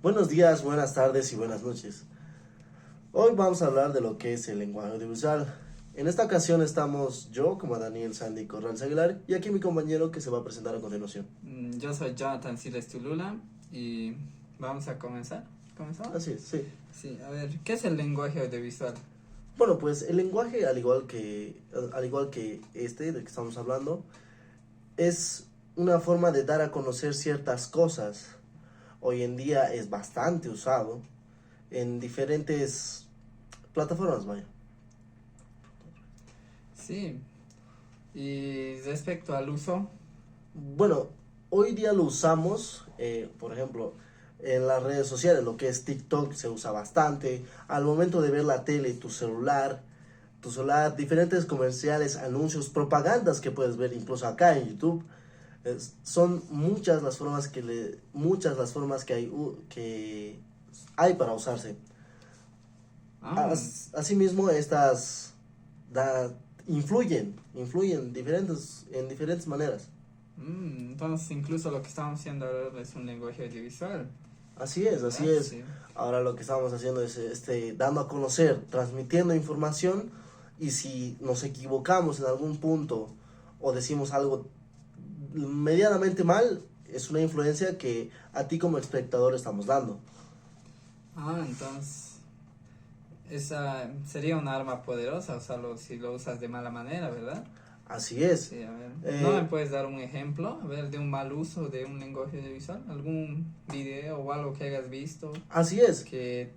Buenos días, buenas tardes y buenas noches. Hoy vamos a hablar de lo que es el lenguaje audiovisual. En esta ocasión estamos yo, como Daniel Sandy Corrales Aguilar, y aquí mi compañero que se va a presentar a continuación. Yo soy Jonathan Siles Tulula y vamos a comenzar. ¿Comenzamos? Así es, sí. Sí, a ver, ¿qué es el lenguaje audiovisual? Bueno, pues el lenguaje, al igual que este del que estamos hablando, es una forma de dar a conocer ciertas cosas. Hoy en día es bastante usado en diferentes plataformas, vaya. Sí, y respecto al uso, Bueno, hoy día lo usamos, por ejemplo, en las redes sociales, lo que es TikTok se usa bastante. Al momento de ver la tele, tu celular, diferentes comerciales, anuncios, propagandas que puedes ver incluso acá en YouTube. Son muchas las formas que hay para usarse. ah, Asimismo, estas da- influyen en diferentes maneras. entonces incluso lo que estamos haciendo ahora es un lenguaje audiovisual, Así es, así ¿verdad? es. Sí. Ahora lo que estamos haciendo es dando a conocer, transmitiendo información, y si nos equivocamos en algún punto o decimos algo medianamente mal, es una influencia que a ti como espectador estamos dando. Entonces esa sería un arma poderosa usarlo si lo usas de mala manera, ¿verdad? Así es. Sí, a ver. ¿No me Eh, puedes dar un ejemplo, a ver, de un mal uso de un lenguaje audiovisual? ¿Algún video o algo que hayas visto así es. que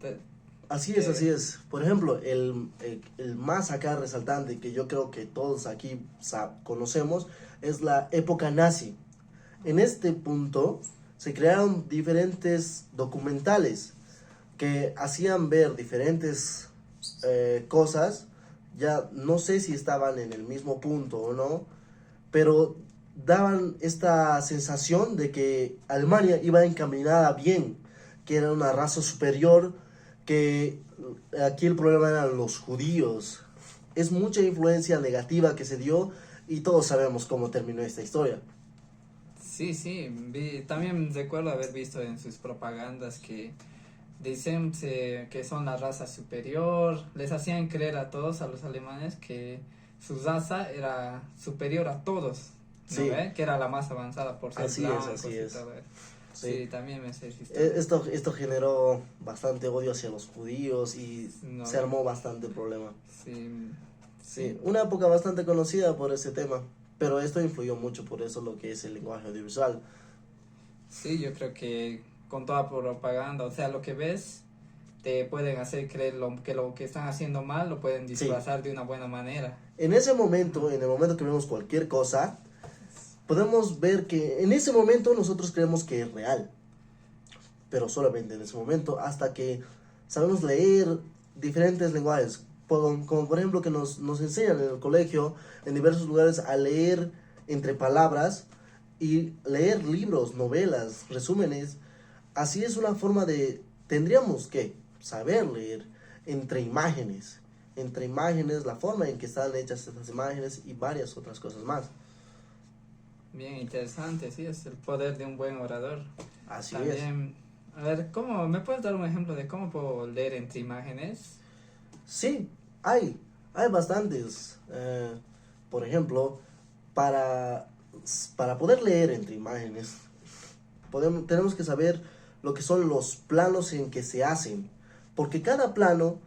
Así es, así que es. Por ejemplo, el más acá resaltante que yo creo que todos aquí conocemos es la época nazi. En este punto se crearon diferentes documentales que hacían ver diferentes cosas. Ya no sé si estaban en el mismo punto o no, pero daban esta sensación de que Alemania iba encaminada bien, que era una raza superior, que aquí el problema eran los judíos. Es mucha influencia negativa que se dio y todos sabemos cómo terminó esta historia. Sí, sí, también recuerdo haber visto en sus propagandas que dicen que son la raza superior, les hacían creer a todos, a los alemanes, que su raza era superior a todos, ¿no Sí, ve? Que era la más avanzada por ser así es, blancos así y es. todo eso. Sí. Sí, también me sé esa historia. Esto generó bastante odio hacia los judíos y No, se armó bastante problema. sí, Sí, sí, una época bastante conocida por ese tema, pero esto influyó mucho por eso lo que es el lenguaje audiovisual. sí, yo creo que con toda propaganda, o sea, lo que ves, te pueden hacer creer lo que están haciendo mal, lo pueden Sí, disfrazar de una buena manera. en ese momento, en el momento que vemos cualquier cosa, podemos ver que en ese momento nosotros creemos que es real, pero solamente en ese momento, hasta que sabemos leer diferentes lenguajes, como por ejemplo que nos enseñan en el colegio, en diversos lugares, a leer entre palabras y leer libros, novelas, resúmenes. Así es una forma tendríamos que saber leer entre imágenes, la forma en que están hechas estas imágenes y varias otras cosas más. Bien interesante, sí, es el poder de un buen orador. Así es. También, a ver, ¿me puedes dar un ejemplo de cómo puedo leer entre imágenes? Sí, hay bastantes. Por ejemplo, para, para poder leer entre imágenes, tenemos que saber lo que son los planos en que se hacen, porque cada plano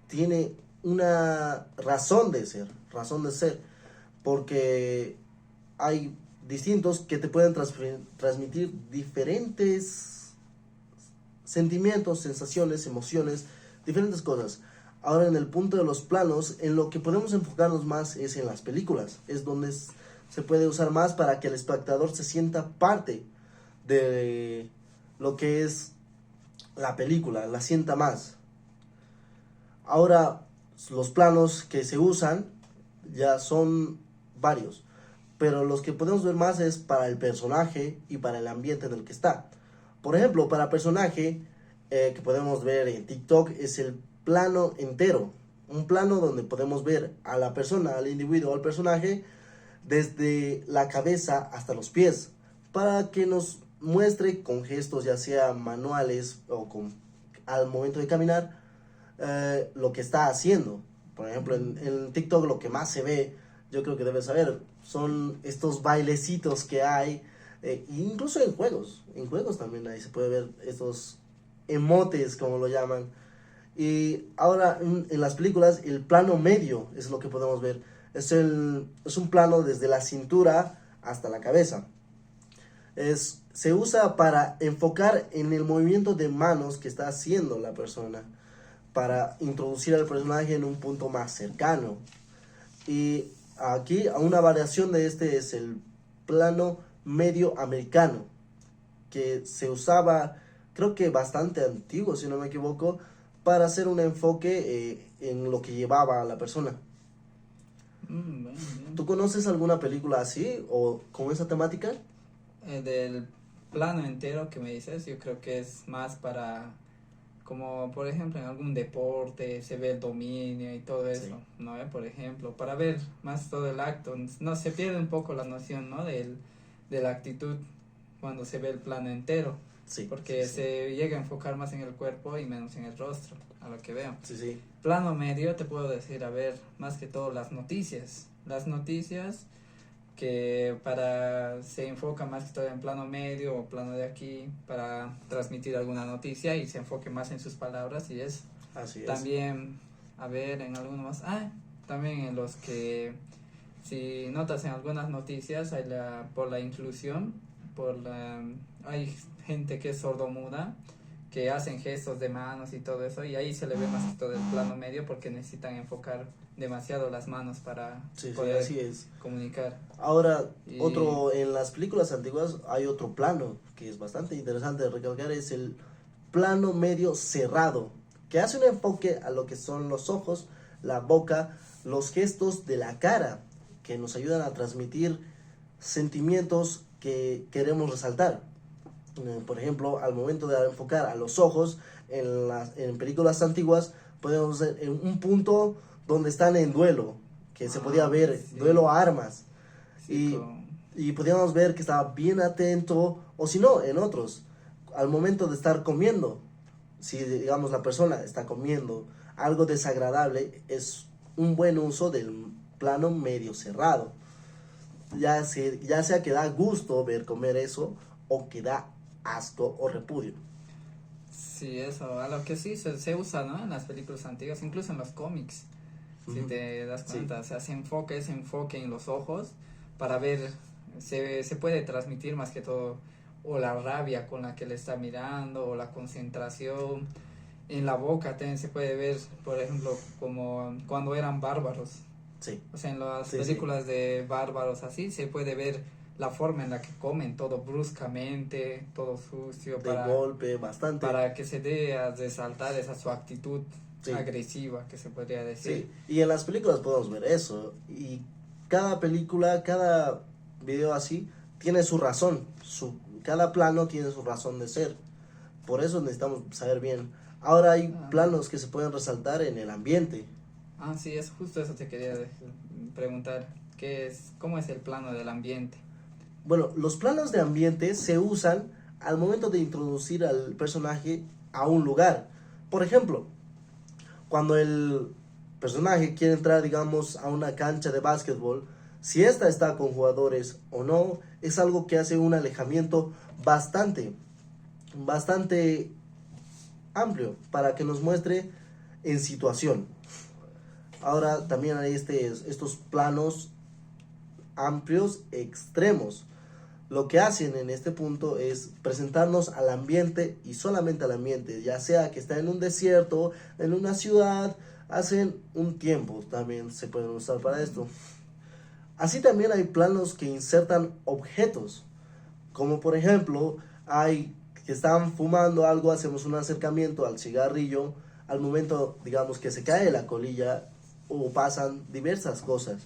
tiene una razón de ser, porque hay distintos que te pueden transmitir diferentes sentimientos, sensaciones, emociones, diferentes cosas. Ahora, en el punto de los planos, en lo que podemos enfocarnos más es en las películas. Es donde se puede usar más para que el espectador se sienta parte de lo que es la película, la sienta más. Ahora, los planos que se usan ya son varios, pero los que podemos ver más es para el personaje y para el ambiente en el que está. Por ejemplo, para personaje, que podemos ver en TikTok, es el plano entero. Un plano donde podemos ver a la persona, al individuo, al personaje, desde la cabeza hasta los pies, para que muestre con gestos, ya sea manuales o al momento de caminar, lo que está haciendo. Por ejemplo, en TikTok lo que más se ve, yo creo que debes saber, son estos bailecitos que hay, incluso en juegos también ahí se puede ver estos emotes, como lo llaman. Y ahora en las películas el plano medio es lo que podemos ver. Es un plano desde la cintura hasta la cabeza. Se usa para enfocar en el movimiento de manos que está haciendo la persona, para introducir al personaje en un punto más cercano. Y aquí una variación de este es el plano medio americano, que se usaba, creo que bastante antiguo, si no me equivoco, para hacer un enfoque en lo que llevaba a la persona. Bien. ¿Tú conoces alguna película así o con esa temática? Del plano entero que me dices, yo creo que es más para, como por ejemplo en algún deporte, se ve el dominio y todo eso, Sí. ¿no? Por ejemplo, para ver más todo el acto, no se pierde un poco la noción, ¿no? De la actitud cuando se ve el plano entero, Sí. porque Sí. se llega a enfocar más en el cuerpo y menos en el rostro, a lo que veo. Sí, sí. Plano medio te puedo decir, a ver, más que todo las noticias que se enfoca más que todo en plano medio o plano de aquí para transmitir alguna noticia y se enfoque más en sus palabras y eso. Así es. También, a ver, en algunos más, también en los que, si notas en algunas noticias, por la inclusión, hay gente que es sordomuda, que hacen gestos de manos y todo eso, y ahí se le ve más que todo el plano medio porque necesitan enfocar demasiado las manos para Sí, poder así es. comunicar. Ahora, Y- en las películas antiguas hay otro plano que es bastante interesante de recalcar, es el plano medio cerrado, que hace un enfoque a lo que son los ojos, la boca, los gestos de la cara, que nos ayudan a transmitir sentimientos que queremos resaltar. Por ejemplo, al momento de enfocar a los ojos en películas antiguas, podemos ver en un punto donde están en duelo, que se podía ver, sí. duelo a armas, Sí, y podíamos ver que estaba bien atento, o si no, en otros, al momento de estar comiendo, si digamos la persona está comiendo algo desagradable, es un buen uso del plano medio cerrado, ya sea que da gusto ver comer eso o que da asco o repudio. sí, eso, a lo que sí se usa, ¿no? En las películas antiguas, incluso en los cómics, si te das cuenta, o sea, se enfoca ese enfoque en los ojos para ver, se puede transmitir más que todo, o la rabia con la que le está mirando, o la concentración. En la boca también se puede ver, por ejemplo, como cuando eran bárbaros. Sí. O sea, en las Sí, películas de bárbaros así se puede ver la forma en la que comen, todo bruscamente, todo sucio, De golpe, bastante. para que se dé a resaltar esa su actitud Sí. agresiva, que se podría decir. Sí, y en las películas podemos ver eso. Y cada película, cada video así, tiene su razón. Cada plano tiene su razón de ser. Por eso necesitamos saber bien. Ahora hay planos que se pueden resaltar en el ambiente. Sí, es justo eso te quería preguntar. ¿Cómo es el plano del ambiente? Bueno, los planos de ambiente se usan al momento de introducir al personaje a un lugar. Por ejemplo, cuando el personaje quiere entrar, digamos, a una cancha de básquetbol, si esta está con jugadores o no, es algo que hace un alejamiento bastante amplio para que nos muestre en situación. Ahora también hay estos planos amplios extremos. Lo que hacen en este punto es presentarnos al ambiente y solamente al ambiente, ya sea que está en un desierto, en una ciudad, hacen un tiempo, también se pueden usar para esto. Así también hay planos que insertan objetos, como por ejemplo, hay que están fumando algo, hacemos un acercamiento al cigarrillo, al momento, digamos, que se cae la colilla o pasan diversas cosas.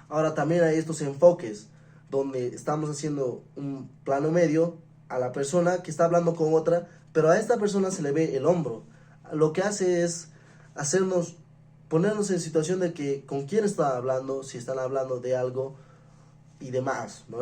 Ahora también hay estos enfoques donde estamos haciendo un plano medio a la persona que está hablando con otra, pero a esta persona se le ve el hombro. Lo que hace es ponernos en situación de que con quién está hablando, si están hablando de algo y demás, ¿no?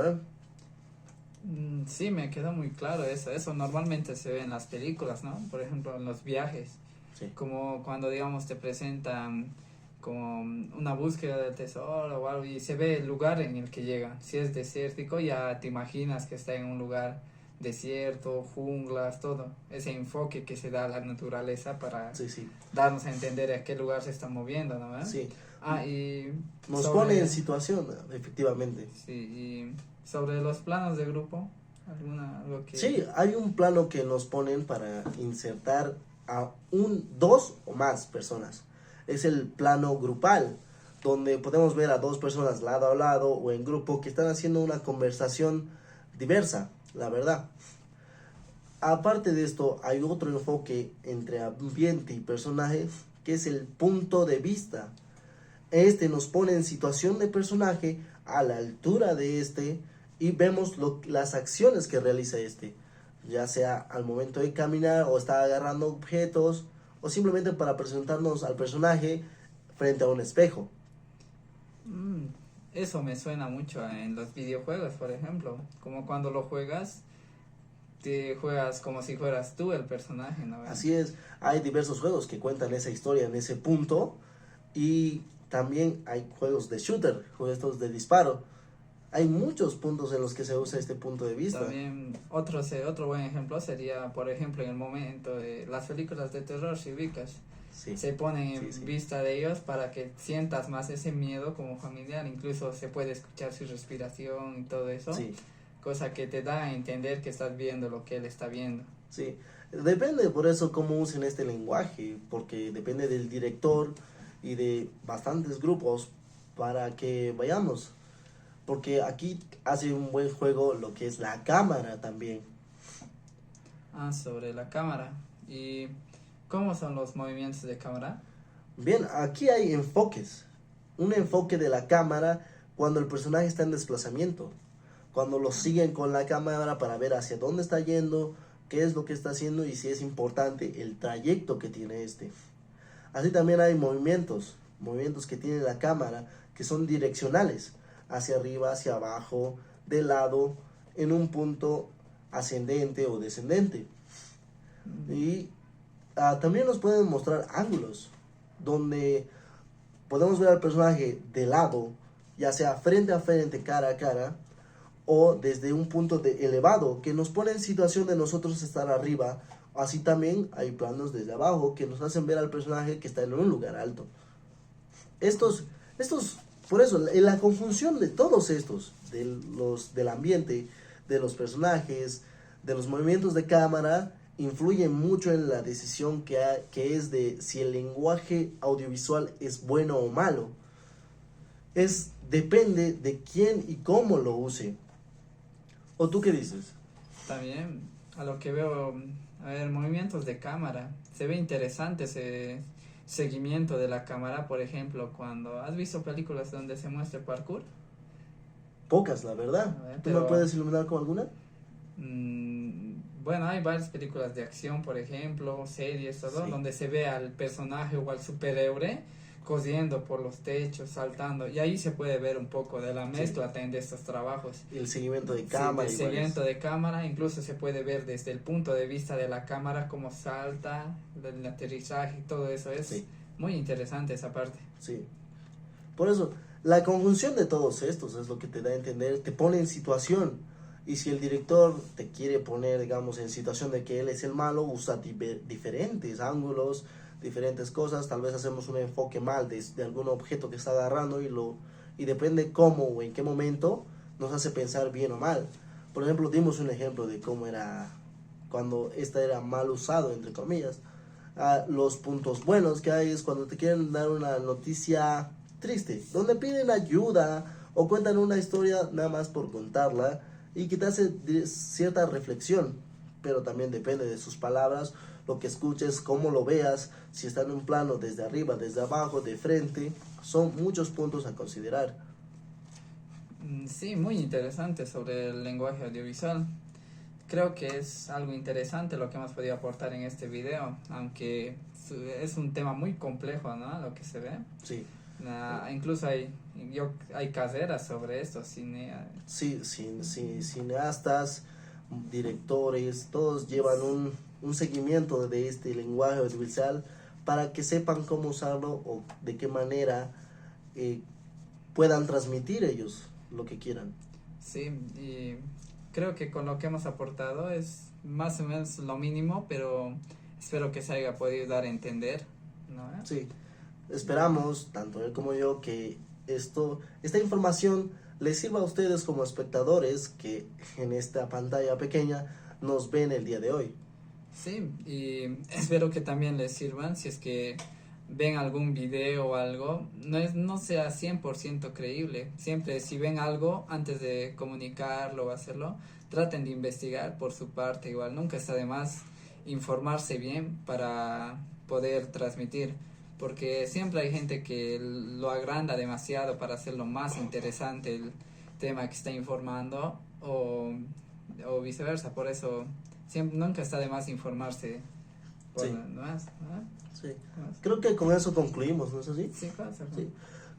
Sí, me quedó muy claro eso. Eso normalmente se ve en las películas, ¿no? Por ejemplo, en los viajes. Sí, Como cuando, digamos, te presentan como una búsqueda del tesoro o algo y se ve el lugar en el que llega. Si es desértico, ya te imaginas que está en un lugar desierto, junglas, todo. Ese enfoque que se da a la naturaleza para sí, sí, darnos a entender a qué lugar se está moviendo, ¿no? sí. Ah, y Nos pone en sobre, situación, efectivamente. sí, y sobre los planos de grupo, algo que... Sí, hay un plano que nos ponen para insertar a dos o más personas. Es el plano grupal, donde podemos ver a dos personas lado a lado o en grupo que están haciendo una conversación diversa, la verdad. Aparte de esto, hay otro enfoque entre ambiente y personaje, que es el punto de vista. Este nos pone en situación de personaje a la altura de este y vemos las acciones que realiza este, ya sea al momento de caminar o está agarrando objetos o simplemente para presentarnos al personaje frente a un espejo. Mm, eso me suena mucho en los videojuegos, por ejemplo, como cuando lo juegas, te juegas como si fueras tú el personaje, ¿no? Así es, hay diversos juegos que cuentan esa historia en ese punto y también hay juegos de shooter, juegos estos de disparo. Hay muchos puntos en los que se usa este punto de vista. También otro buen ejemplo sería, por ejemplo, en el momento de las películas de terror, si ubicas, Sí, se ponen sí, en sí. vista de ellos para que sientas más ese miedo como familiar, incluso se puede escuchar su respiración y todo eso, Sí, cosa que te da a entender que estás viendo lo que él está viendo. sí. Depende por eso cómo usen este lenguaje, porque depende del director y de bastantes grupos para que vayamos. Porque aquí hace un buen juego lo que es la cámara también. Ah, sobre la cámara. ¿Y cómo son los movimientos de cámara? Bien, aquí hay enfoques. Un enfoque de la cámara cuando el personaje está en desplazamiento. Cuando lo siguen con la cámara para ver hacia dónde está yendo, qué es lo que está haciendo y si es importante el trayecto que tiene este. Así también hay movimientos que tiene la cámara que son direccionales, hacia arriba, hacia abajo, de lado, en un punto ascendente o descendente. Y también nos pueden mostrar ángulos, donde podemos ver al personaje de lado, ya sea frente a frente, cara a cara, o desde un punto elevado, que nos pone en situación de nosotros estar arriba. Así también hay planos desde abajo que nos hacen ver al personaje que está en un lugar alto. Estos, por eso, en la conjunción de todos estos, del ambiente, de los personajes, de los movimientos de cámara, influye mucho en la decisión que es de si el lenguaje audiovisual es bueno o malo. Depende de quién y cómo lo use. ¿O tú qué dices? También, a lo que veo, a ver, movimientos de cámara. Se ve interesante ese seguimiento de la cámara, por ejemplo, cuando has visto películas donde se muestra parkour. Pocas, la verdad. A ver, ¿Tú me pero puedes iluminar con alguna? bueno, hay varias películas de acción, por ejemplo, series, todo, Sí. donde se ve al personaje o al superhéroe corriendo por los techos, saltando, y ahí se puede ver un poco de la mezcla también de estos trabajos. El seguimiento de Sí, cámara. de seguimiento de cámara, incluso se puede ver desde el punto de vista de la cámara cómo salta, el aterrizaje y todo eso es Sí. muy interesante esa parte. Sí. Por eso, la conjunción de todos estos es lo que te da a entender, te pone en situación. Y si el director te quiere poner, digamos, en situación de que él es el malo, usa diferentes ángulos, diferentes cosas. Tal vez hacemos un enfoque mal de algún objeto que está agarrando y depende cómo o en qué momento nos hace pensar bien o mal. Por ejemplo, dimos un ejemplo de cómo era cuando esta era mal usado, entre comillas. Los puntos buenos que hay es cuando te quieren dar una noticia triste, donde piden ayuda o cuentan una historia nada más por contarla y que te hace cierta reflexión, pero también depende de sus palabras, lo que escuches, cómo lo veas, si está en un plano desde arriba, desde abajo, de frente, son muchos puntos a considerar. Sí, muy interesante sobre el lenguaje audiovisual. Creo que es algo interesante lo que hemos podido aportar en este video, aunque es un tema muy complejo, ¿no? Lo que se ve. Sí, Incluso hay carreras sobre esto, Sí, cineastas, directores, todos llevan un seguimiento de este lenguaje audiovisual para que sepan cómo usarlo o de qué manera eh, puedan transmitir ellos lo que quieran. Sí, y creo que con lo que hemos aportado es más o menos lo mínimo, pero espero que se haya podido dar a entender, ¿no? Sí, esperamos, tanto él como yo, que esta información les sirva a ustedes como espectadores que en esta pantalla pequeña nos ven el día de hoy. Sí, y espero que también les sirvan si es que ven algún video o algo, no sea 100% creíble. Siempre si ven algo, antes de comunicarlo o hacerlo, traten de investigar por su parte. Igual nunca está de más informarse bien para poder transmitir, porque siempre hay gente que lo agranda demasiado para hacerlo más interesante el tema que está informando o viceversa. Por eso nunca está de más informarse por Sí. más, ¿no? Sí. Creo que con eso concluimos, ¿no es así? Sí, pasa. Sí.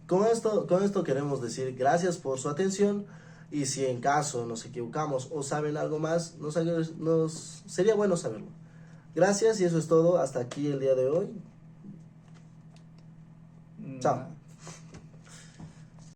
Con esto queremos decir gracias por su atención y si en caso nos equivocamos o saben algo más, nos sería bueno saberlo. Gracias y eso es todo. Hasta aquí el día de hoy. Chao.